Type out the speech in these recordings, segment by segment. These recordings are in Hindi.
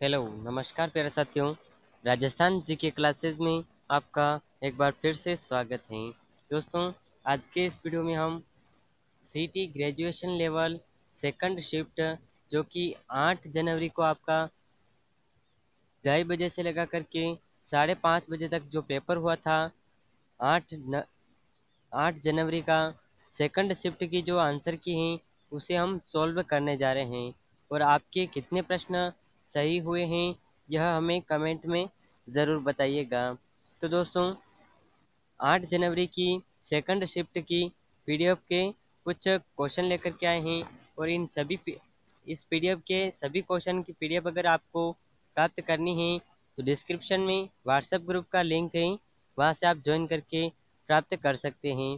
हेलो, नमस्कार प्यारे साथियों। राजस्थान जी के क्लासेस में आपका एक बार फिर से स्वागत है। दोस्तों, आज के इस वीडियो में हम सीटी ग्रेजुएशन लेवल सेकंड शिफ्ट जो कि 8 जनवरी को आपका 2:30 बजे से लगा करके 5:30 बजे तक जो पेपर हुआ था, 8 न, 8 जनवरी का सेकंड शिफ्ट की जो आंसर की हैं उसे हम सॉल्व करने जा रहे हैं। और आपके कितने प्रश्न सही हुए हैं यह हमें कमेंट में ज़रूर बताइएगा। तो दोस्तों, 8 जनवरी की सेकंड शिफ्ट की पीडीएफ के कुछ क्वेश्चन लेकर के आए हैं। और इस पीडीएफ के सभी क्वेश्चन की पीडीएफ अगर आपको प्राप्त करनी है तो डिस्क्रिप्शन में व्हाट्सएप ग्रुप का लिंक है, वहाँ से आप ज्वाइन करके प्राप्त कर सकते हैं।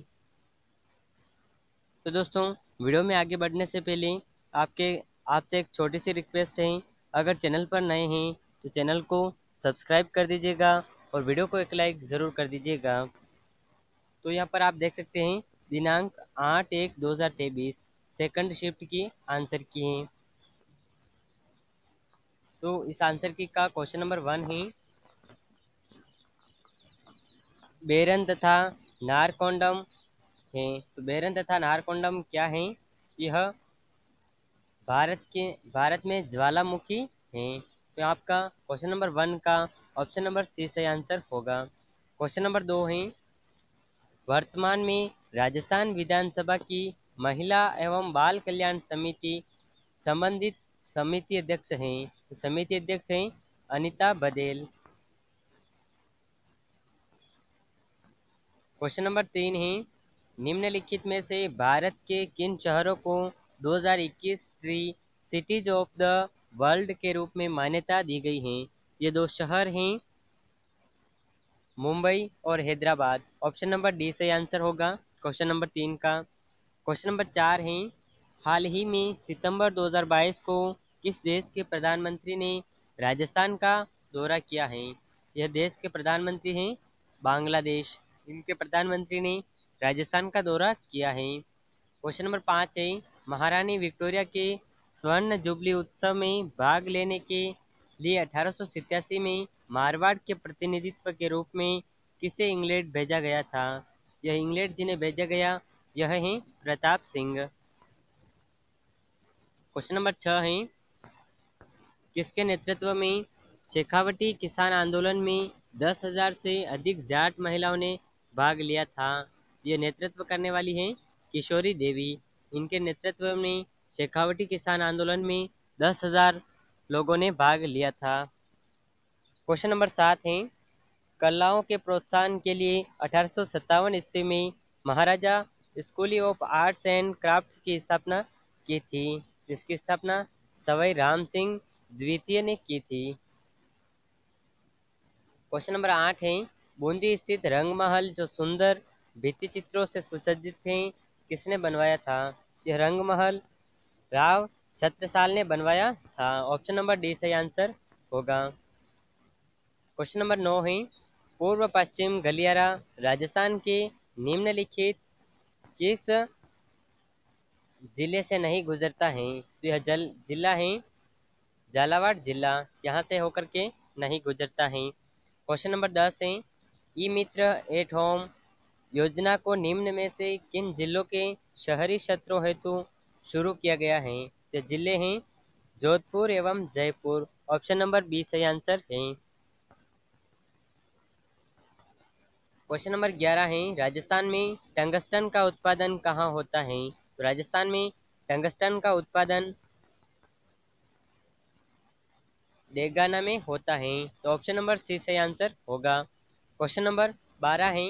तो दोस्तों, वीडियो में आगे बढ़ने से पहले आपके आपसे एक छोटी सी रिक्वेस्ट है। अगर चैनल पर नए हैं तो चैनल को सब्सक्राइब कर दीजिएगा और वीडियो को एक लाइक ज़रूर कर दीजिएगा। तो यहाँ पर आप देख सकते हैं दिनांक 8/1/2023 सेकंड शिफ्ट की आंसर की हैं। तो इस आंसर की का क्वेश्चन नंबर 1 है, बेरन तथा नारकोंडम है। तो बेरन तथा नारकोंडम क्या है? यह भारत में ज्वालामुखी हैं। तो आपका क्वेश्चन नंबर 1 का ऑप्शन नंबर सी सही आंसर होगा। क्वेश्चन नंबर 2 है, वर्तमान में राजस्थान विधानसभा की महिला एवं बाल कल्याण समिति संबंधित समिति अध्यक्ष हैं। तो समिति अध्यक्ष हैं अनीता बदेल। क्वेश्चन नंबर 3 है, निम्नलिखित में से भारत के किन शहरों को 2021 tree cities of the world के रूप में मान्यता दी गई है? ये दो शहर हैं मुंबई और हैदराबाद। ऑप्शन नंबर डी सही आंसर होगा क्वेश्चन नंबर 3 का। क्वेश्चन नंबर 4 है, हाल ही में सितंबर 2022 को किस देश के प्रधानमंत्री ने राजस्थान का दौरा किया है? यह देश के प्रधानमंत्री हैं बांग्लादेश। इनके प्रधानमंत्री ने राजस्थान का दौरा किया है। क्वेश्चन नंबर 5 है, महारानी विक्टोरिया के स्वर्ण जुबली उत्सव में भाग लेने के लिए 1887 में मारवाड़ के प्रतिनिधित्व के रूप में किसे इंग्लैंड भेजा गया था? यह इंग्लैंड जिन्हें भेजा गया यह है प्रताप सिंह। क्वेश्चन नंबर 6 है, किसके नेतृत्व में शेखावटी किसान आंदोलन में 10,000 से अधिक जाट महिलाओं ने भाग लिया था? ये नेतृत्व करने वाली हैं किशोरी देवी। इनके नेतृत्व में शेखावटी किसान आंदोलन में 10,000 लोगों ने भाग लिया था। क्वेश्चन नंबर 7 है, कलाओं के प्रोत्साहन के लिए 1857 ईस्वी में Maharaja school of arts and crafts की स्थापना की थी। इसकी स्थापना सवाई राम सिंह द्वितीय ने की थी। क्वेश्चन नंबर 8 है, बूंदी स्थित रंगमहल जो सुंदर भित्ति चित्रों से सुसज्जित है किसने बनवाया था? यह रंगमहल राव छत्रसाल ने बनवाया था। ऑप्शन नंबर डी सही आंसर होगा। क्वेश्चन नंबर 9 है, पूर्व पश्चिम गलियारा राजस्थान के निम्नलिखित किस जिले से नहीं गुजरता है? तो यह जिला है झालावाड़ जिला, यहाँ से होकर के नहीं गुजरता है। क्वेश्चन नंबर 10 है, ई मित्र एट होम योजना को निम्न में से किन जिलों के शहरी क्षेत्रों हेतु शुरू किया गया है? ये जिले हैं जोधपुर एवं जयपुर। ऑप्शन नंबर बी सही आंसर है। क्वेश्चन नंबर 11 है, राजस्थान में टंगस्टन का उत्पादन कहाँ होता है? तो राजस्थान में टंगस्टन का उत्पादन डेगाना में होता है। तो ऑप्शन नंबर सी सही आंसर होगा। क्वेश्चन नंबर 12 है,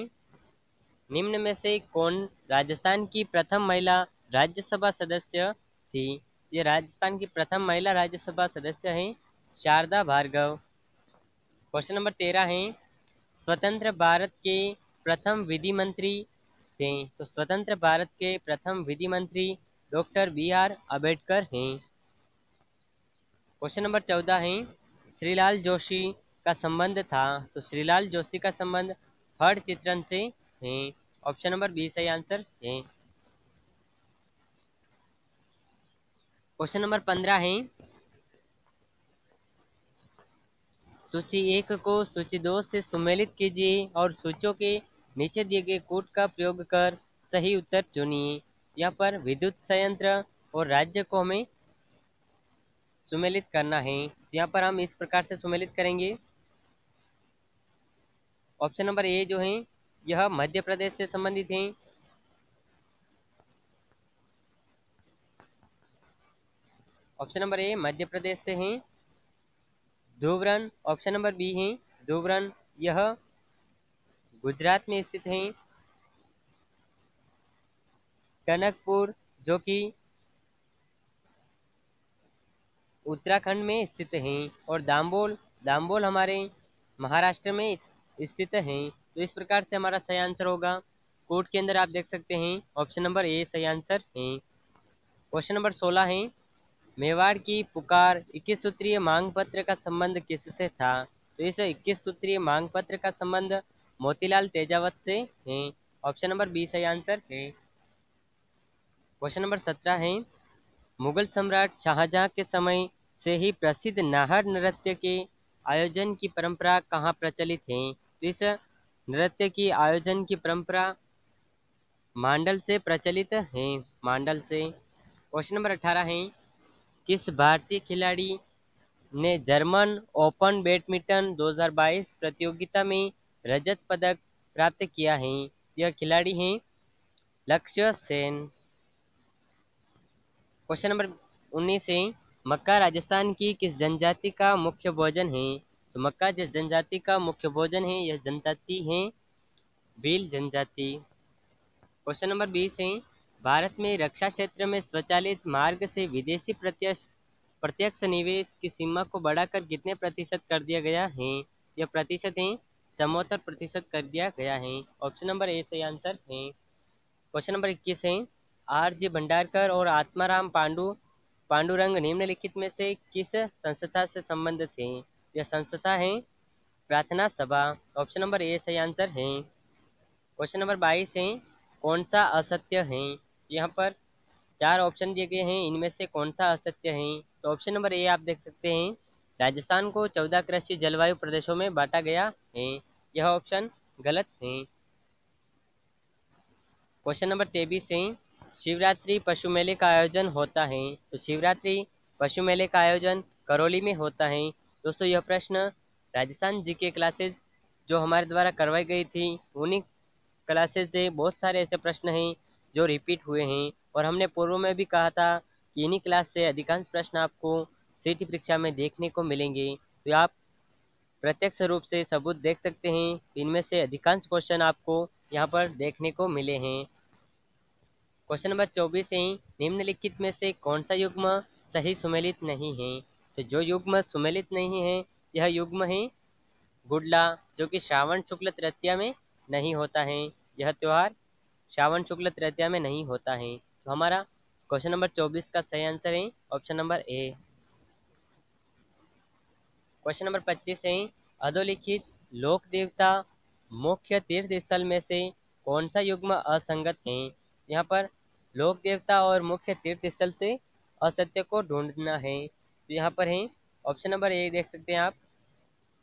निम्न में से कौन राजस्थान की प्रथम महिला राज्यसभा सदस्य थी? ये राजस्थान की प्रथम महिला राज्यसभा सदस्य हैं शारदा भार्गव। क्वेश्चन नंबर 13 है, स्वतंत्र भारत के प्रथम विधि मंत्री थे? तो स्वतंत्र भारत के प्रथम विधि मंत्री डॉक्टर B.R. अम्बेडकर हैं। क्वेश्चन नंबर 14 है, श्रीलाल जोशी का संबंध था? तो श्रीलाल जोशी का संबंध हर चित्रण से है। ऑप्शन नंबर बी सही आंसर है। क्वेश्चन नंबर 15 है, सूची 1 को सूची 2 से सुमेलित कीजिए और सूचियों के नीचे दिए गए कोड का प्रयोग कर सही उत्तर चुनिए। यहाँ पर विद्युत संयंत्र और राज्य को हमें सुमेलित करना है। यहाँ पर हम इस प्रकार से सुमेलित करेंगे। ऑप्शन नंबर ए जो है यह मध्य प्रदेश से संबंधित है। ऑप्शन नंबर ए मध्य प्रदेश से है। धुबरन ऑप्शन नंबर बी है। धुबरन यह गुजरात में स्थित है। टनकपुर जो कि उत्तराखंड में स्थित हैं और दाम्बोल दाम्बोल हमारे महाराष्ट्र में स्थित हैं। तो इस प्रकार से हमारा सही आंसर होगा। कोड के अंदर आप देख सकते हैं ऑप्शन नंबर ए सही आंसर है। क्वेश्चन नंबर 16 है मेवाड़ की पुकार 21 सूत्रीय मांग पत्र का संबंध किससे था? तो इस 21 सूत्रीय मांग पत्र का संबंध मोतीलाल तेजावत से है। ऑप्शन नंबर बी सही आंसर है। क्वेश्चन नंबर 17 है मुगल सम्राट शाहजहां के समय से ही प्रसिद्ध नाहर नृत्य के आयोजन की परंपरा कहाँ प्रचलित है? तो इस नृत्य की आयोजन की परंपरा मांडल से प्रचलित है। मांडल से। क्वेश्चन नंबर 18 है किस भारतीय खिलाड़ी ने जर्मन ओपन बैडमिंटन 2022 प्रतियोगिता में रजत पदक प्राप्त किया है? यह खिलाड़ी हैं लक्ष्य सेन। क्वेश्चन नंबर 19 है मक्का राजस्थान की किस जनजाति का मुख्य भोजन है? तो मक्का जिस जनजाति का मुख्य भोजन है यह जनजाति है भील जनजाति। क्वेश्चन नंबर 20 है भारत में रक्षा क्षेत्र में स्वचालित मार्ग से विदेशी प्रत्यक्ष प्रत्यक्ष निवेश की सीमा को बढ़ाकर कितने प्रतिशत कर दिया गया है? यह प्रतिशत है 74% कर दिया गया है। ऑप्शन नंबर ए सही आंसर है। क्वेश्चन नंबर 21 है आर जी भंडारकर और आत्माराम पांडुरंग निम्नलिखित में से किस संस्था से संबंधित है? यह संस्था है प्रार्थना सभा। ऑप्शन नंबर ए सही आंसर है। क्वेश्चन नंबर 22 है कौन सा असत्य है? यहाँ पर 4 ऑप्शन दिए गए हैं इनमें से कौन सा असत्य है? तो ऑप्शन नंबर ए आप देख सकते हैं राजस्थान को 14 कृषि जलवायु प्रदेशों में बांटा गया है। यह ऑप्शन गलत है। क्वेश्चन नंबर 23 है शिवरात्रि पशु मेले का आयोजन होता है? तो शिवरात्रि पशु मेले का आयोजन करौली में होता है। दोस्तों यह प्रश्न राजस्थान जीके क्लासेज जो हमारे द्वारा करवाई गई थी उन्हीं क्लासेज से बहुत सारे ऐसे प्रश्न हैं जो रिपीट हुए हैं और हमने पूर्व में भी कहा था कि इन्हीं क्लास से अधिकांश प्रश्न आपको सीटी परीक्षा में देखने को मिलेंगे। तो आप प्रत्यक्ष रूप से सबूत देख सकते हैं इनमें से अधिकांश क्वेश्चन आपको यहाँ पर देखने को मिले हैं। क्वेश्चन नंबर 24 है निम्नलिखित में से कौन सा युग्म सही सुमेलित नहीं है? तो जो युग्म सुमेलित नहीं है यह युग्म है गुडला जो कि श्रावण शुक्ल तृतीया में नहीं होता है। यह त्योहार श्रावण शुक्ल तृतीया में नहीं होता है। तो हमारा क्वेश्चन नंबर 24 का सही आंसर है ऑप्शन नंबर ए। क्वेश्चन नंबर 25 है अधोलिखित लोक देवता मुख्य तीर्थ स्थल में से कौन सा युग्म असंगत है? यहाँ पर लोक देवता और मुख्य तीर्थ स्थल से असत्य को ढूंढना है। तो यहाँ पर है ऑप्शन नंबर ए देख सकते हैं आप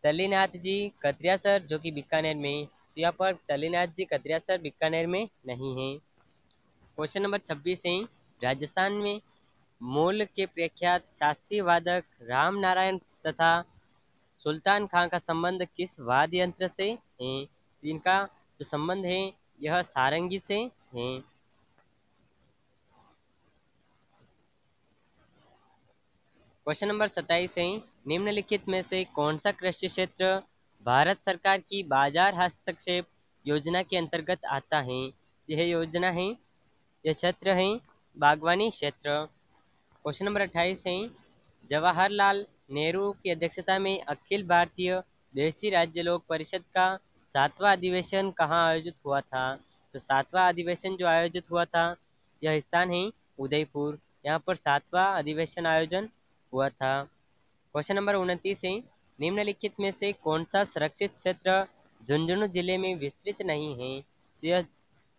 तल्लीनाथ जी कतरियासर जो कि बीकानेर में। तो यहाँ पर तल्लीनाथ जी कतरियासर बीकानेर में नहीं है। क्वेश्चन नंबर 26 है राजस्थान में मूल के प्रख्यात शास्त्रीय वादक राम नारायण तथा सुल्तान खां का संबंध किस वाद्य यंत्र से है? इनका जो संबंध है यह सारंगी से है। क्वेश्चन नंबर 27 है निम्नलिखित में से कौन सा कृषि क्षेत्र भारत सरकार की बाजार हस्तक्षेप योजना के अंतर्गत आता है? यह योजना है यह क्षेत्र है बागवानी क्षेत्र। क्वेश्चन नंबर 28 है जवाहरलाल नेहरू की अध्यक्षता में अखिल भारतीय देशी राज्य लोक परिषद का 7वां अधिवेशन कहाँ आयोजित हुआ था? तो 7वां अधिवेशन जो आयोजित हुआ था यह स्थान है उदयपुर। यहाँ पर 7वां अधिवेशन आयोजन हुआ था। क्वेश्चन नंबर 29 है निम्नलिखित में से कौन सा सुरक्षित क्षेत्र झुंझुनू जिले में विस्तृत नहीं है? यह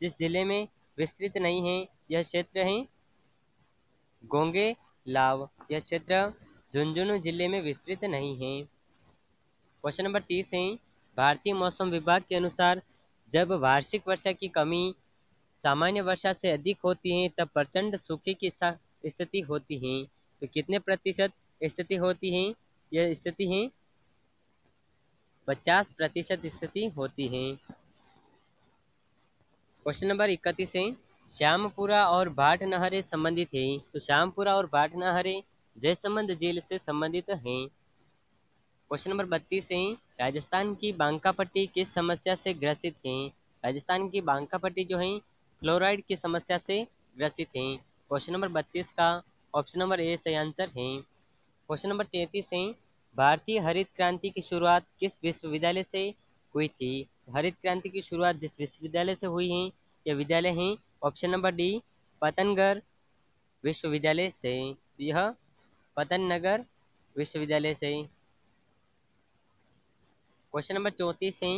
जिस जिले में विस्तृत नहीं है यह क्षेत्र है गोंगे लाव। यह क्षेत्र झुंझुनू जिले में विस्तृत नहीं है। क्वेश्चन नंबर 30 है, भारतीय मौसम विभाग के अनुसार जब वार्षिक वर्षा की कमी सामान्य वर्षा से अधिक होती है तब प्रचंड सूखे की स्थिति होती है। तो कितने प्रतिशत स्थिति होती है? यह स्थिति है 50% स्थिति होती है। क्वेश्चन नंबर 31 है, श्यामपुरा और भाट नहरें संबंधित है। तो श्यामपुरा और भाट नहरें जयसमंद झील से संबंधित हैं। क्वेश्चन नंबर 32 है, राजस्थान की बांका पट्टी किस समस्या से ग्रसित है? राजस्थान की बांका पट्टी जो है फ्लोराइड की समस्या से ग्रसित है। क्वेश्चन नंबर 32 का ऑप्शन नंबर ए सही आंसर है। क्वेश्चन नंबर 33 है, भारतीय हरित क्रांति की शुरुआत किस विश्वविद्यालय से हुई थी? हरित क्रांति की शुरुआत जिस विश्वविद्यालय से हुई है यह विद्यालय है ऑप्शन नंबर डी पतनगर विश्वविद्यालय से। यह पतनगर विश्वविद्यालय से। क्वेश्चन नंबर 34 है,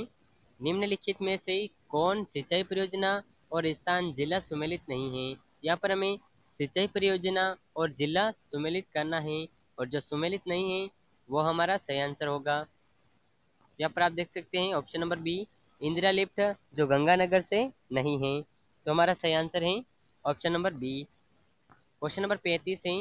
निम्नलिखित में से कौन सिंचाई परियोजना और स्थान जिला सुमेलित नहीं है? यहाँ पर हमें सिंचाई परियोजना और जिला सुमेलित करना है और जो सुमेलित नहीं है वो हमारा सही आंसर होगा। यहाँ पर आप देख सकते हैं option number B Indira lift जो गंगानगर से नहीं है। तो हमारा सही आंसर है option number B. Question number 35 है,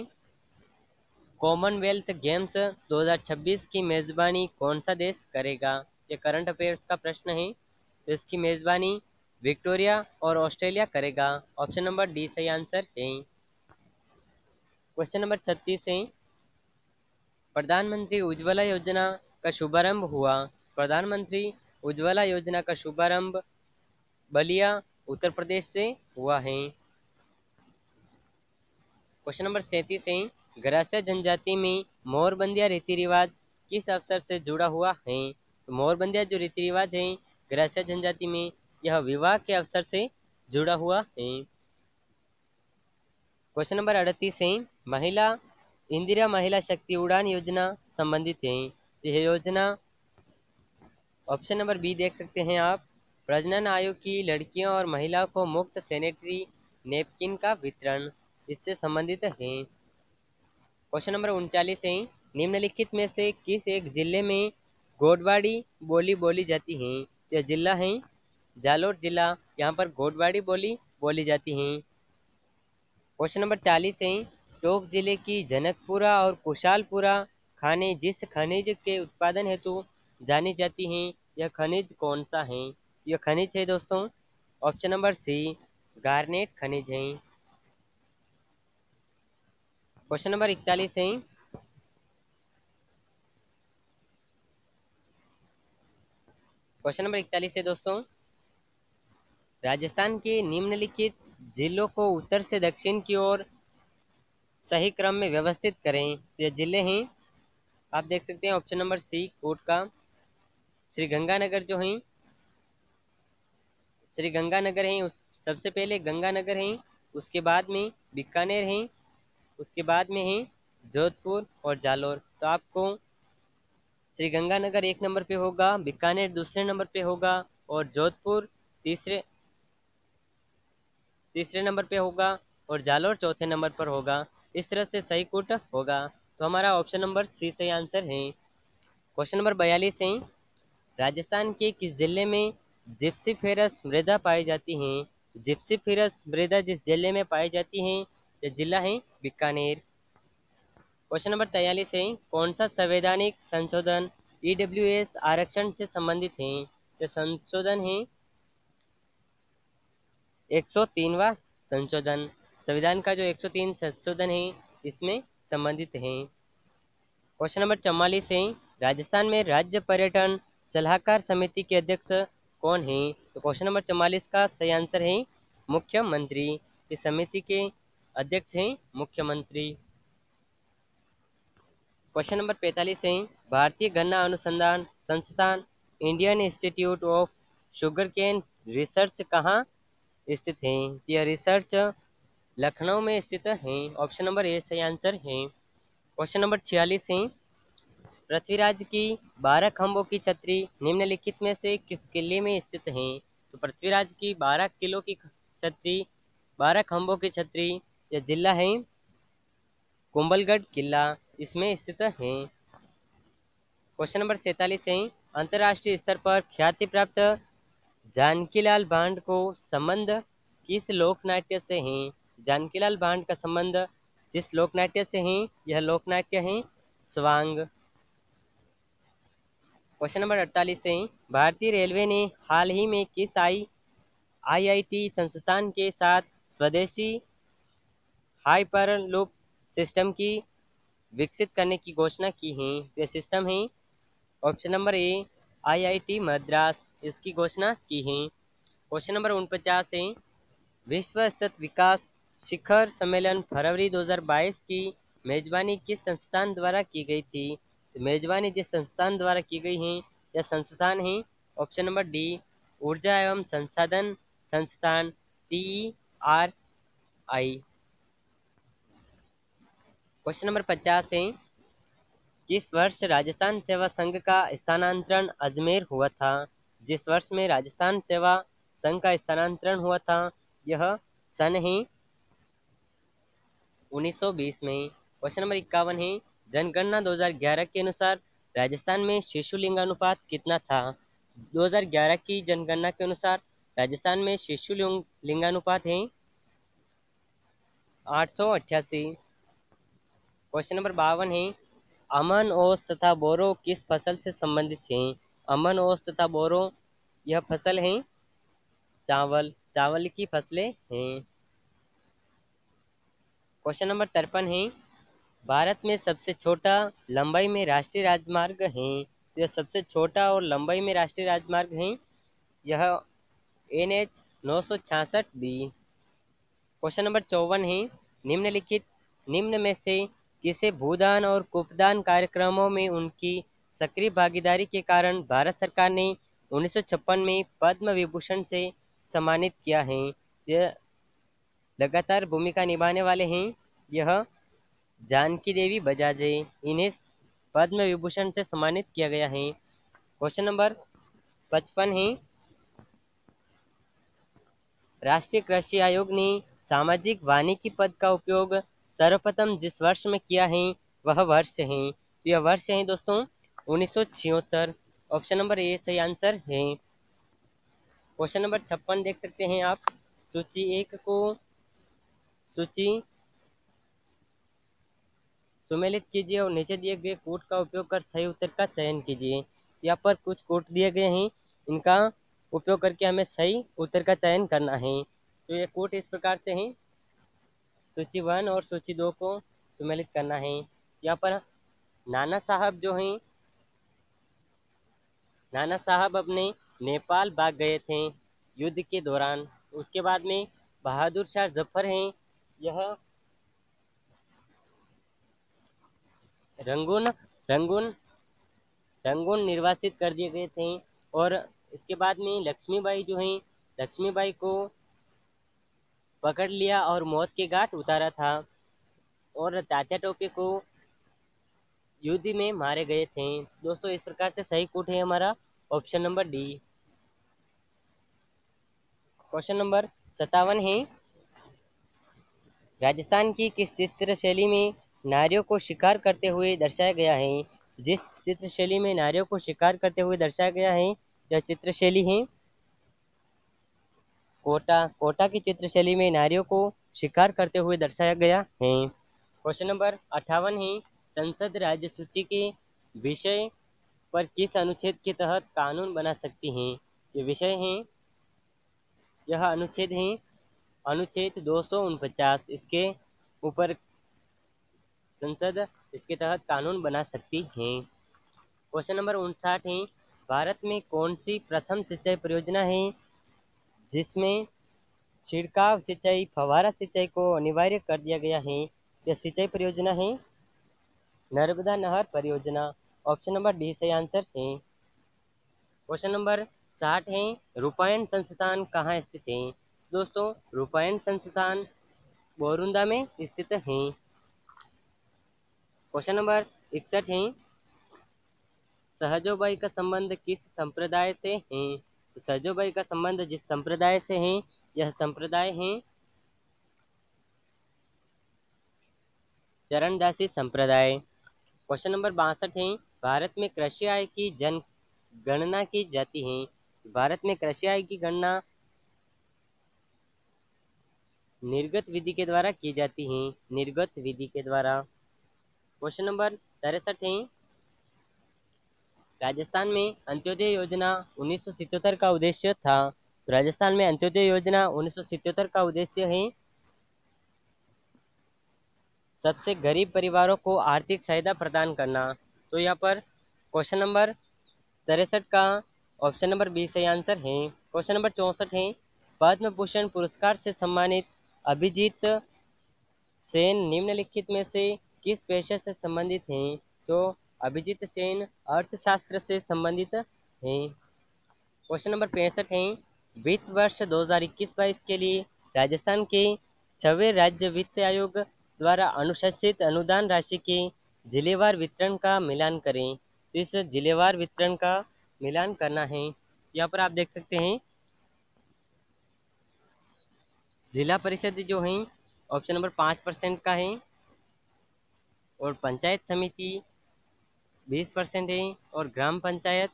कॉमनवेल्थ गेम्स 2026 की मेजबानी कौन सा देश करेगा? ये करंट अफेयर्स का प्रश्न है। तो इसकी मेजबानी विक्टोरिया और ऑस्ट्रेलिया करेगा। ऑप्शन नंबर डी सही आंसर है। क्वेश्चन नंबर 36 है, प्रधानमंत्री उज्ज्वला योजना का शुभारंभ हुआ। प्रधानमंत्री उज्ज्वला योजना का शुभारंभ बलिया उत्तर प्रदेश से हुआ है। क्वेश्चन नंबर 37 है, गरासिया जनजाति में मोरबंदिया रीति रिवाज किस अवसर से जुड़ा हुआ है? तो मोरबंदिया जो रीति रिवाज है गरासिया जनजाति में यह विवाह के अवसर से जुड़ा हुआ है। क्वेश्चन नंबर 38 है, महिला इंदिरा महिला शक्ति उड़ान योजना संबंधित है। यह योजना ऑप्शन नंबर बी देख सकते हैं आप, प्रजनन आयु की लड़कियों और महिलाओं को मुफ्त सैनिटरी नैपकिन का वितरण इससे संबंधित है। क्वेश्चन नंबर 39 है, निम्नलिखित में से किस एक जिले में गोडवाड़ी बोली बोली जाती है? यह जिला है जालोर जिला, यहाँ पर गोडवाड़ी बोली बोली जाती है। क्वेश्चन नंबर 40 है, टोंक जिले की जनकपुरा और कुशालपुरा खाने जिस खनिज के उत्पादन हेतु जानी जाती हैं यह खनिज कौन सा है? यह खनिज है दोस्तों ऑप्शन नंबर सी गार्नेट खनिज है। क्वेश्चन नंबर 41 है, क्वेश्चन नंबर 41 है दोस्तों, राजस्थान के निम्नलिखित जिलों को उत्तर से दक्षिण की ओर सही क्रम में व्यवस्थित करें। ये जिले हैं आप देख सकते हैं ऑप्शन नंबर सी कोटका, श्री गंगानगर जो है श्री गंगानगर है उस सबसे पहले गंगानगर है, उसके बाद में बीकानेर है, उसके बाद में है जोधपुर और जालोर। तो आपको श्री गंगानगर एक नंबर पे होगा, बीकानेर दूसरे नंबर पे होगा और जोधपुर तीसरे तीसरे नंबर पे होगा और जालोर चौथे नंबर पर होगा। इस तरह से सही कूट होगा। तो हमारा ऑप्शन नंबर सी सही आंसर है। क्वेश्चन नंबर 42 है, राजस्थान के किस जिले में जिप्सीफेरस मृदा पाई जाती है? जिप्सीफेरस मृदा जिस जिले में पाई जाती है यह जिला है बीकानेर। क्वेश्चन नंबर 43 है, कौन सा संवैधानिक संशोधन ईडब्ल्यूएस आरक्षण से संबंधित है? यह संशोधन है 103वां संशोधन। संविधान का जो 103 संशोधन है इसमें संबंधित है। क्वेश्चन नंबर 44 है, राजस्थान में राज्य पर्यटन सलाहकार समिति के अध्यक्ष कौन है? तो क्वेश्चन नंबर 44 का सही आंसर है मुख्यमंत्री। इस समिति के अध्यक्ष हैं मुख्यमंत्री। क्वेश्चन नंबर 45 है, भारतीय गन्ना अनुसंधान संस्थान Indian institute of sugarcane research कहाँ स्थित है? यह रिसर्च लखनऊ में स्थित है। ऑप्शन नंबर ए सही आंसर है। क्वेश्चन नंबर 46 है, पृथ्वीराज की 12 खंभों की छतरी निम्नलिखित में से किस किले में स्थित है? तो पृथ्वीराज की 12 किलो की छतरी 12 खंभों की छतरी यह जिला है कुंभलगढ़ किला इसमें स्थित है। क्वेश्चन नंबर 47 है, अंतर्राष्ट्रीय स्तर पर ख्याति प्राप्त जानकीलाल बांड को संबंध किस लोकनाट्य से है? जानकीलाल बांड का संबंध जिस लोकनाट्य से है, यह लोकनाट्य है स्वांग। क्वेश्चन नंबर 48 है, भारतीय रेलवे ने हाल ही में किस आईआईटी संस्थान के साथ स्वदेशी हाइपरलूप सिस्टम की विकसित करने की घोषणा की है? यह सिस्टम है ऑप्शन नंबर ए आईआईटी मद्रास, इसकी घोषणा की है। क्वेश्चन नंबर 49 है, विश्व स्तर विकास शिखर सम्मेलन फरवरी 2022 की मेजबानी किस संस्थान द्वारा की गई थी? तो मेजबानी जिस संस्थान द्वारा की गई है, यह संस्थान है ऑप्शन नंबर डी ऊर्जा एवं संसाधन संस्थान TERI। क्वेश्चन नंबर 50 है, किस वर्ष राजस्थान सेवा संघ का स्थानांतरण अजमेर हुआ था? जिस वर्ष में राजस्थान सेवा संघ का स्थानांतरण हुआ था, यह सन है 1920 में। क्वेश्चन नंबर 51 है, जनगणना 2011 के अनुसार राजस्थान में शिशु लिंगानुपात कितना था? 2011 की जनगणना के अनुसार राजस्थान में शिशु लिंगानुपात है 888। क्वेश्चन नंबर 52 है, अमन ओस तथा बोरो किस फसल से संबंधित हैं? अमन ओस तथा बोरो यह फसल है चावल, चावल की फसलें हैं। क्वेश्चन नंबर 53 है, भारत में सबसे छोटा लंबाई में राष्ट्रीय राजमार्ग है? तो यह सबसे छोटा और लंबाई में राष्ट्रीय राजमार्ग है, यह NH 966B। क्वेश्चन नंबर 54 है, निम्न में से किसे भूदान और कूपदान कार्यक्रमों में उनकी सक्रिय भागीदारी के कारण भारत सरकार ने 1956 में पद्म विभूषण से सम्मानित किया है? यह लगातार भूमिका निभाने वाले हैं, यह जानकी देवी बजाजे, इन्हें पद्म विभूषण से सम्मानित किया गया है। क्वेश्चन नंबर 55 है, राष्ट्रीय कृषि आयोग ने सामाजिक वानिकी पद का उपयोग सर्वप्रथम जिस वर्ष में किया है, वह वर्ष है, तो यह वर्ष है दोस्तों 1976। ऑप्शन नंबर ए सही आंसर है। क्वेश्चन नंबर 56 देख सकते हैं आप, सूची 1 को सूची सुमेलित कीजिए और नीचे दिए गए कोड का उपयोग कर सही उत्तर का चयन कीजिए। यहाँ पर कुछ कोड दिए गए हैं, इनका उपयोग करके हमें सही उत्तर का चयन करना है। तो ये कोड इस प्रकार से हैं, सूची 1 और सूची 2 को सुमेलित करना है। यहाँ पर नाना साहब जो हैं, नाना साहब अपने नेपाल भाग गए थे युद्ध के दौरान। उसके बाद में बहादुर शाह जफर हैं, यह रंगून रंगून रंगून निर्वासित कर दिए गए थे। और इसके बाद में लक्ष्मीबाई जो हैं, लक्ष्मीबाई को पकड़ लिया और मौत के घाट उतारा था। और तात्या टोपे को युद्ध में मारे गए थे। दोस्तों इस प्रकार से सही कोट है हमारा option number D. Question number 57 है, राजस्थान की किस चित्र शैली में नारियों को शिकार करते हुए दर्शाया गया है? जिस चित्र शैली में नारियों को शिकार करते हुए दर्शाया गया है, यह चित्र शैली है कोटा। कोटा की चित्र शैली में नारियों को शिकार करते हुए दर्शाया गया है। क्वेश्चन नंबर 58 है, संसद राज्य सूची के विषय पर किस अनुच्छेद के तहत कानून बना सकती है? ये विषय है, यह अनुच्छेद है अनुच्छेद 249। इसके ऊपर संसद इसके तहत कानून बना सकती है। क्वेश्चन नंबर 59 है, भारत में कौन सी प्रथम सिंचाई परियोजना है जिसमें छिड़काव सिंचाई फव्वारा सिंचाई को अनिवार्य कर दिया गया है? यह सिंचाई परियोजना है नर्मदा नहर परियोजना। ऑप्शन नंबर डी सही आंसर है। क्वेश्चन नंबर 60 है, रूपायन संस्थान कहाँ स्थित है? दोस्तों रूपायन संस्थान बोरुंदा में स्थित है। क्वेश्चन नंबर 61 है, सहजोबाई का संबंध किस संप्रदाय से है? तो सहजोबाई का संबंध जिस संप्रदाय से है, यह संप्रदाय है चरणदासी संप्रदाय। क्वेश्चन नंबर 62 है, भारत में कृषि आय की जनगणना की जाती है। भारत में कृषि आय की गणना निर्गत विधि के द्वारा की जाती है। निर्गत विधि के द्वारा। क्वेश्चन नंबर 63 है, राजस्थान में अंत्योदय योजना 1977 का उद्देश्य था। राजस्थान में अंत्योदय योजना 1977 का उद्देश्य है सबसे गरीब परिवारों को आर्थिक सहायता प्रदान करना। तो यहाँ पर क्वेश्चन नंबर 63 का ऑप्शन नंबर बी सही आंसर है। क्वेश्चन नंबर 64 है, पद्म भूषण पुरस्कार से सम्मानित अभिजीत सेन निम्नलिखित में से किस पेशे से संबंधित हैं? तो अभिजीत सेन अर्थशास्त्र से संबंधित हैं। क्वेश्चन नंबर 65 है, वित्त वर्ष 2021-22 के लिए राजस्थान के 6वें राज्य वित्त आयोग द्वारा अनुशंसित अनुदान राशि के जिलेवार वितरण का मिलान करें। तो इस जिलेवार वितरण का मिलान करना है। यहाँ पर आप देख सकते हैं जिला परिषद जो है ऑप्शन नंबर 5% का है और पंचायत समिति 20% है और ग्राम पंचायत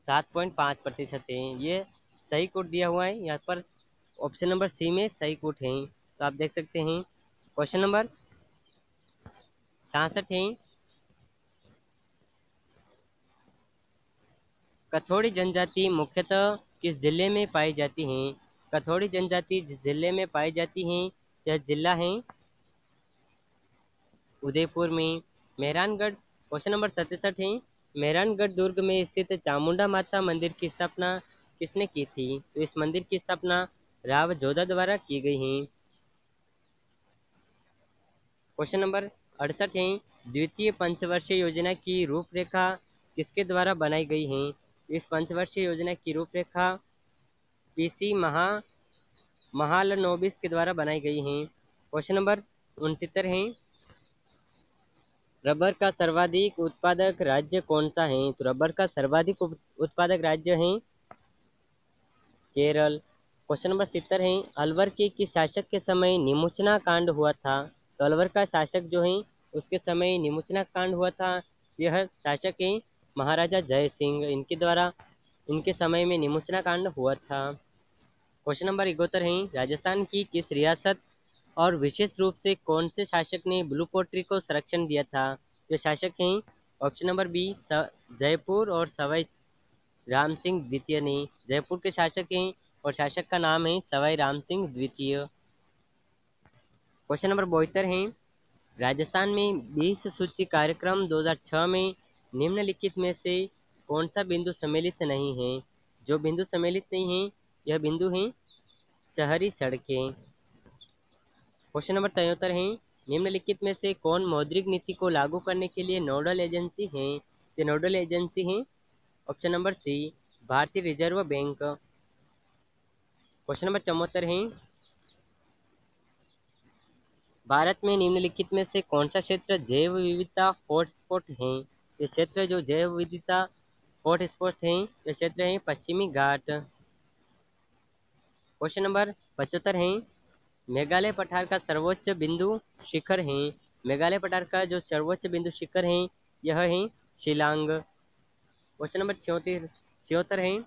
7.5% है। ये सही कोड दिया हुआ है यहाँ पर ऑप्शन नंबर सी में सही कोड है। तो आप देख सकते हैं क्वेश्चन नंबर 66 है, कथोड़ी जनजाति मुख्यतः किस जिले में पाई जाती है? कथोड़ी जनजाति जिस जिले में पाई जाती है यह जिला है उदयपुर में। मेहरानगढ़ क्वेश्चन नंबर 67 है, मेहरानगढ़ दुर्ग में स्थित चामुंडा माता मंदिर की स्थापना किसने की थी? तो इस मंदिर की स्थापना राव जोधा द्वारा की गई है। क्वेश्चन नंबर 68 है, द्वितीय पंचवर्षीय योजना की रूपरेखा किसके द्वारा बनाई गई है? इस पंचवर्षीय योजना की रूपरेखा पीसी महालनोबिस के द्वारा बनाई गई है। क्वेश्चन नंबर 69 है, रबर का सर्वाधिक उत्पादक राज्य कौन सा है? तो रबर का सर्वाधिक उत्पादक राज्य है केरल। क्वेश्चन नंबर 70 है, अलवर के किस शासक के समय निमुचना कांड हुआ था? तो अलवर का शासक जो है उसके समय निमुचना कांड हुआ था। यह शासक है महाराजा जय सिंह, इनके द्वारा इनके समय में निमुचना कांड हुआ था। क्वेश्चन नंबर 71 है, राजस्थान की किस रियासत और विशेष रूप से कौन से शासक ने ब्लू पोट्री को संरक्षण दिया था? जो शासक हैं ऑप्शन नंबर बी जयपुर और सवाई राम सिंह द्वितीय ने। जयपुर के शासक हैं और शासक का नाम है सवाई राम सिंह द्वितीय। क्वेश्चन नंबर 72 है, राजस्थान में 20 सूची कार्यक्रम 2006 में निम्नलिखित में से कौन सा बिंदु सम्मिलित नहीं है? जो बिंदु सम्मिलित नहीं है यह बिंदु है शहरी सड़कें। क्वेश्चन नंबर 73 है, निम्नलिखित में से कौन मौद्रिक नीति को लागू करने के लिए नोडल एजेंसी है? ये नोडल एजेंसी है ऑप्शन नंबर सी भारतीय रिजर्व बैंक। क्वेश्चन नंबर 74 है, भारत में निम्नलिखित में से कौन सा क्षेत्र जैव विविधता हॉटस्पॉट है? ये क्षेत्र जो जैव विविधता हॉटस्पॉट है ये क्षेत्र है पश्चिमी घाट। क्वेश्चन नंबर 75 है, मेघालय पठार का सर्वोच्च बिंदु शिखर है। मेघालय पठार का जो सर्वोच्च बिंदु शिखर है यह है शिलांग। क्वेश्चन नंबर 76 है,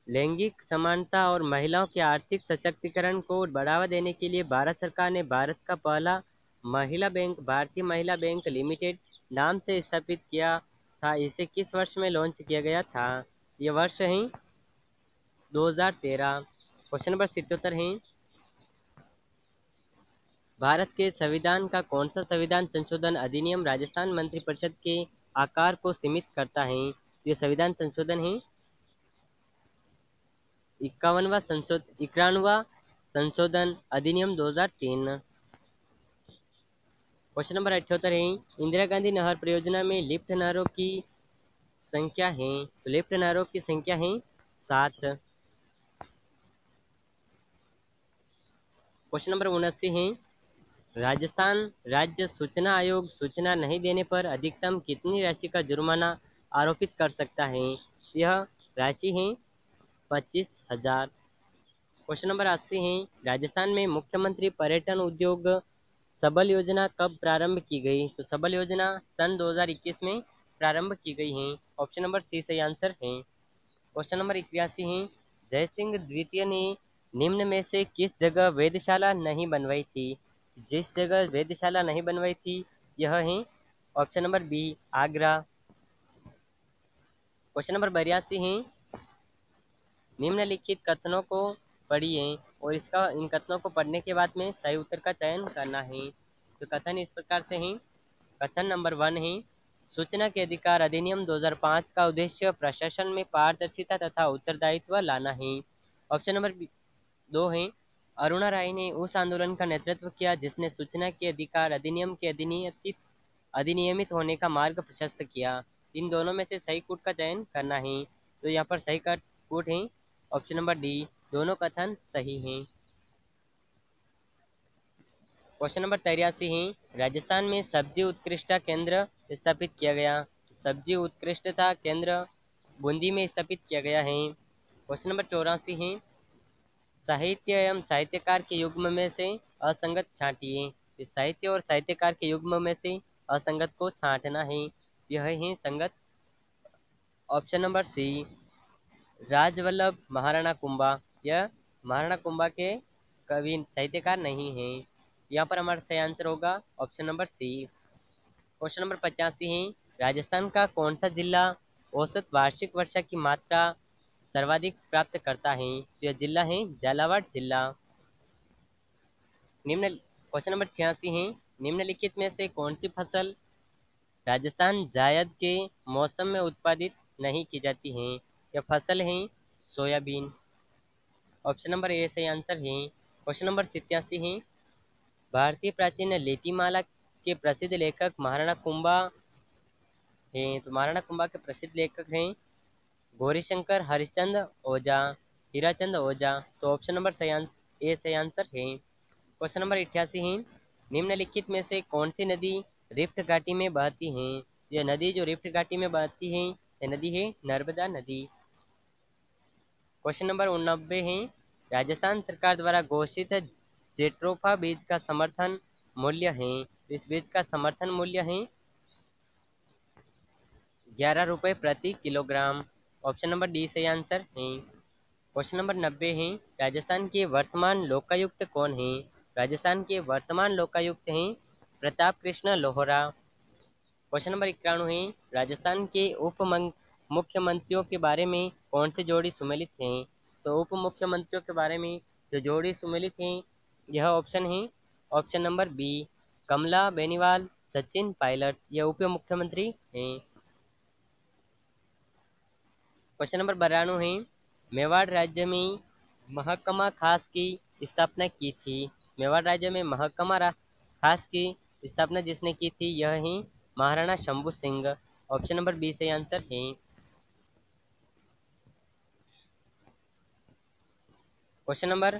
लैंगिक समानता और महिलाओं के आर्थिक सशक्तिकरण को बढ़ावा देने के लिए भारत सरकार ने भारत का पहला महिला बैंक भारतीय महिला बैंक लिमिटेड नाम से स्थापित किया था। इसे किस वर्ष में लॉन्च किया गया था? यह वर्ष है 2013। क्वेश्चन नंबर 77 है, भारत के संविधान का कौन सा संविधान संशोधन अधिनियम राजस्थान मंत्रिपरिषद के आकार को सीमित करता है? ये संविधान संशोधन है 91वां संशोधन अधिनियम 2003। क्वेश्चन नंबर 78 है, इंदिरा गांधी नहर परियोजना में लिफ्ट नहरों की संख्या है? तो लिफ्ट नहरों की संख्या है 7। क्वेश्चन नंबर 79 है, राजस्थान राज्य सूचना आयोग सूचना नहीं देने पर अधिकतम कितनी राशि का जुर्माना आरोपित कर सकता है? यह राशि है 25,000। क्वेश्चन नंबर 80 है, राजस्थान में मुख्यमंत्री पर्यटन उद्योग सबल योजना कब प्रारंभ की गई? तो सबल योजना सन 2021 में प्रारंभ की गई है। ऑप्शन नंबर सी सही आंसर है। क्वेश्चन नंबर 81 है, जयसिंह द्वितीय ने निम्न में से किस जगह वेधशाला नहीं बनवाई थी? जिस जगह वेधशाला नहीं बनवाई थी यह है option number B Agra. Question number 82 है, निम्नलिखित कथनों को पढ़िए और इसका इन कथनों को पढ़ने के बाद में सही उत्तर का चयन करना है। तो कथन इस प्रकार से हैं। कथन नंबर 1 है, सूचना के अधिकार अधिनियम 2005 का उद्देश्य प्रशासन में पारदर्शिता तथा उत्तरदायित्व लाना है। ऑप्शन नंबर 2 है, अरुणा राय ने उस आंदोलन का नेतृत्व किया जिसने सूचना के अधिकार अधिनियम के अधिनियमित होने का मार्ग प्रशस्त किया। इन दोनों में से सही कूट का चयन करना है। तो यहाँ पर सही का कूट है ऑप्शन नंबर डी, दोनों कथन सही हैं। क्वेश्चन नंबर 83 है, राजस्थान में सब्जी उत्कृष्टता केंद्र स्थापित किया गया। सब्जी उत्कृष्टता केंद्र बूंदी में स्थापित किया गया है। क्वेश्चन नंबर 84 है, साहित्य एवं साहित्यकार के युग्म में से असंगत छांटिए। इस साहित्य और साहित्यकार के युग्म में से असंगत को छांटना है। यह है संगत। Option number C Rajvallabh Maharana Kumbha. यह महाराणा कुंभा के कवि साहित्यकार नहीं है। यहाँ पर हमारा सही आंसर होगा option number C. Question number 85 है, राजस्थान का कौन सा जिला औसत वार्षिक वर्षा की मात्रा सर्वाधिक प्राप्त करता है? तो यह जिला है झालावाड़ जिला। निम्न क्वेश्चन नंबर 86 है, निम्नलिखित में से कौन सी फसल राजस्थान जायद के मौसम में उत्पादित नहीं की जाती है? यह फसल है सोयाबीन। ऑप्शन नंबर ए सही आंसर है। क्वेश्चन नंबर 87 है, भारतीय प्राचीन लिपिमाला के प्रसिद्ध लेखक महाराणा कुंभा हैं। तो महाराणा कुंभा के प्रसिद्ध लेखक हैं गौरीशंकर हरिश्चंद्र ओझा, हीराचंद ओझा। तो ऑप्शन नंबर ए सही आंसर है। क्वेश्चन नंबर 88 है, निम्नलिखित में से कौन सी नदी रिफ्ट घाटी में बहती है? यह नदी जो रिफ्ट घाटी में बहती है यह नदी है नर्मदा नदी। क्वेश्चन नंबर 89 है, राजस्थान सरकार द्वारा घोषित जेट्रोफा बीज का समर्थन मूल्य है। इस बीज का समर्थन मूल्य है 11 रुपये प्रति किलोग्राम। ऑप्शन नंबर डी सही आंसर है। क्वेश्चन नंबर 90 है, राजस्थान के वर्तमान लोकायुक्त कौन है? राजस्थान के वर्तमान लोकायुक्त हैं प्रताप कृष्ण लोहरा। क्वेश्चन नंबर 91 है, राजस्थान के मुख्यमंत्रियों के बारे में कौन सी जोड़ी सुमेलित है? तो उप मुख्यमंत्रियों के बारे में जो जोड़ी सुमेलित है यह ऑप्शन है ऑप्शन नंबर बी कमला बेनीवाल सचिन पायलट। यह उप मुख्यमंत्री हैं। क्वेश्चन नंबर 92 है, मेवाड़ राज्य में महकमा खास की स्थापना की थी। मेवाड़ राज्य में खास की स्थापना जिसने की थी यह है Maharana Shambhu Singh. Option number B सही आंसर है। क्वेश्चन नंबर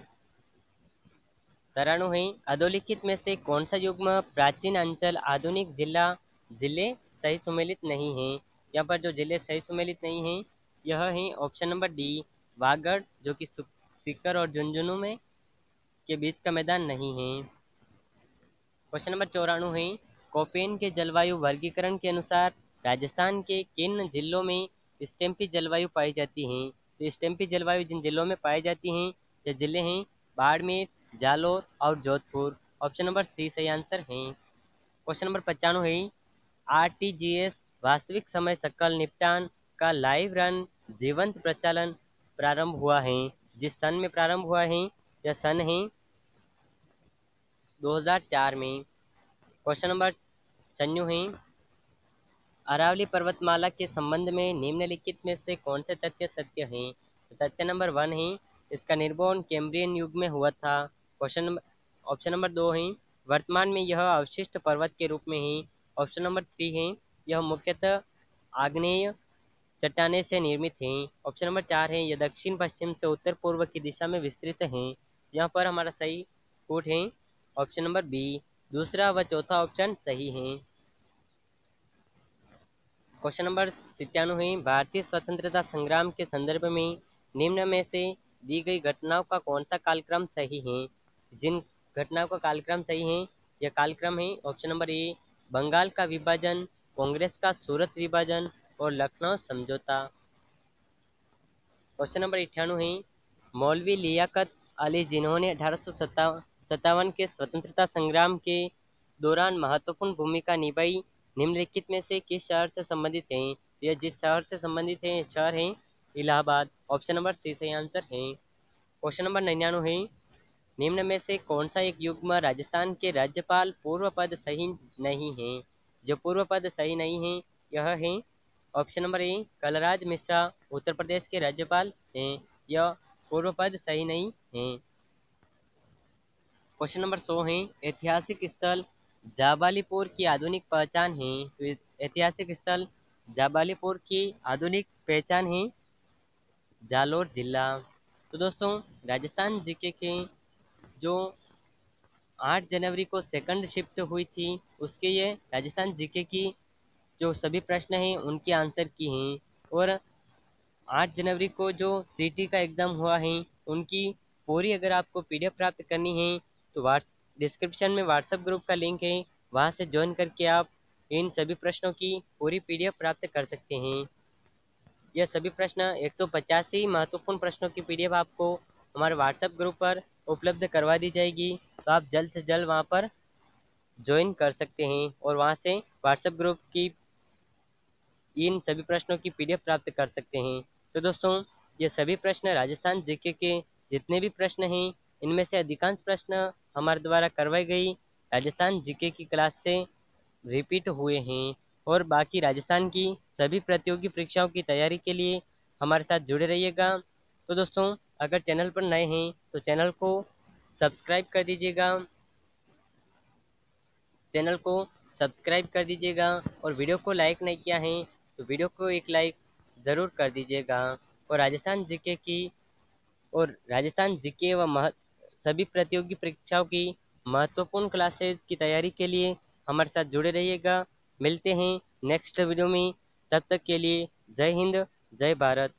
93 है, अधोलिखित में से कौन सा युग्म प्राचीन अंचल आधुनिक जिले सही सुमेलित नहीं है? यहाँ पर जो जिले सही सुमेलित नहीं है यह है ऑप्शन नंबर डी वागड़ जो कि सीकर और झुंझुनू में के बीच का मैदान नहीं है। क्वेश्चन नंबर 94 है, कोपेन के जलवायु वर्गीकरण के अनुसार राजस्थान के किन जिलों में स्टेम्पी जलवायु पाई जाती है? तो स्टेम्पी जलवायु जिन जिलों में पाई जाती हैं ये जिले हैं बाड़मेर, जालौर और जोधपुर। ऑप्शन नंबर सी सही आंसर है। क्वेश्चन नंबर 95 है, आरटीजीएस वास्तविक समय सकल निपटान का लाइव रन जीवंत प्रचालन प्रारंभ हुआ है। जिस सन में प्रारंभ हुआ है यह सन है 2004 में। क्वेश्चन नंबर 96 है, अरावली पर्वतमाला के संबंध में निम्नलिखित में से कौन से तथ्य सत्य हैं? तो तथ्य नंबर 1 है, इसका निर्माण कैम्ब्रियन युग में हुआ था। ऑप्शन नंबर 2 है, वर्तमान में यह अवशिष्ट पर्वत के रूप में है। ऑप्शन नंबर 3 है, यह मुख्यतः आग्नेय चट्टाने से निर्मित है। ऑप्शन नंबर 4 है, यह दक्षिण पश्चिम से उत्तर पूर्व की दिशा में विस्तृत है। यहाँ पर हमारा सही कोट है ऑप्शन नंबर बी, दूसरा व चौथा ऑप्शन सही है। क्वेश्चन नंबर 97 है, भारतीय स्वतंत्रता संग्राम के संदर्भ में निम्न में से दी गई घटनाओं का कौन सा कालक्रम सही है? जिन घटनाओं का कालक्रम सही है यह कालक्रम है। ऑप्शन नंबर ए बंगाल का विभाजन, कांग्रेस का सूरत विभाजन और लखनऊ समझौता। क्वेश्चन नंबर 98 है मौलवी लियाकत अली जिन्होंने 1857 के स्वतंत्रता संग्राम के दौरान महत्वपूर्ण भूमिका निभाई निम्नलिखित में से किस शहर से संबंधित हैं? यह जिस शहर से संबंधित है शहर है इलाहाबाद। ऑप्शन नंबर सी सही आंसर है। क्वेश्चन नंबर 99 है निम्न में से कौन सा एक युग्म राजस्थान के राज्यपाल पूर्व पद सही नहीं है? जो पूर्व पद सही नहीं है यह है option number A Kalraj Mishra Uttar Pradesh के राज्यपाल हैं। यह पूर्व पद सही नहीं है। क्वेश्चन नंबर 100 है ऐतिहासिक स्थल जाबालीपुर की आधुनिक पहचान है। तो ऐतिहासिक स्थल जाबालीपुर की आधुनिक पहचान है जालोर जिला। तो दोस्तों राजस्थान जीके के जो 8 जनवरी को सेकंड शिफ्ट हुई थी उसके ये राजस्थान जीके की जो सभी प्रश्न हैं उनकी आंसर की हैं। और 8 जनवरी को जो सीटी का एग्ज़ाम हुआ है उनकी पूरी अगर आपको पीडीएफ प्राप्त करनी है तो व्हाट्स डिस्क्रिप्शन में व्हाट्सएप ग्रुप का लिंक है, वहां से ज्वाइन करके आप इन सभी प्रश्नों की पूरी पीडीएफ प्राप्त कर सकते हैं। यह सभी प्रश्न 185 महत्वपूर्ण प्रश्नों की पीडीएफ आपको हमारे व्हाट्सएप ग्रुप पर उपलब्ध करवा दी जाएगी। तो आप जल्द से जल्द वहां पर ज्वाइन कर सकते हैं और वहां से व्हाट्सएप ग्रुप की इन सभी प्रश्नों की पीडीएफ प्राप्त कर सकते हैं। तो दोस्तों ये सभी प्रश्न राजस्थान जीके के जितने भी प्रश्न हैं इनमें से अधिकांश प्रश्न हमारे द्वारा करवाई गई राजस्थान जीके की क्लास से रिपीट हुए हैं। और बाकी राजस्थान की सभी प्रतियोगी परीक्षाओं की तैयारी के लिए हमारे साथ जुड़े रहिएगा। तो दोस्तों अगर चैनल पर नए हैं तो चैनल को सब्सक्राइब कर दीजिएगा, चैनल को सब्सक्राइब कर दीजिएगा और वीडियो को लाइक नहीं किया है तो वीडियो को एक लाइक ज़रूर कर दीजिएगा। और राजस्थान जीके व सभी प्रतियोगी परीक्षाओं की महत्वपूर्ण क्लासेस की तैयारी के लिए हमारे साथ जुड़े रहिएगा। मिलते हैं नेक्स्ट वीडियो में, तब तक के लिए जय हिंद जय भारत।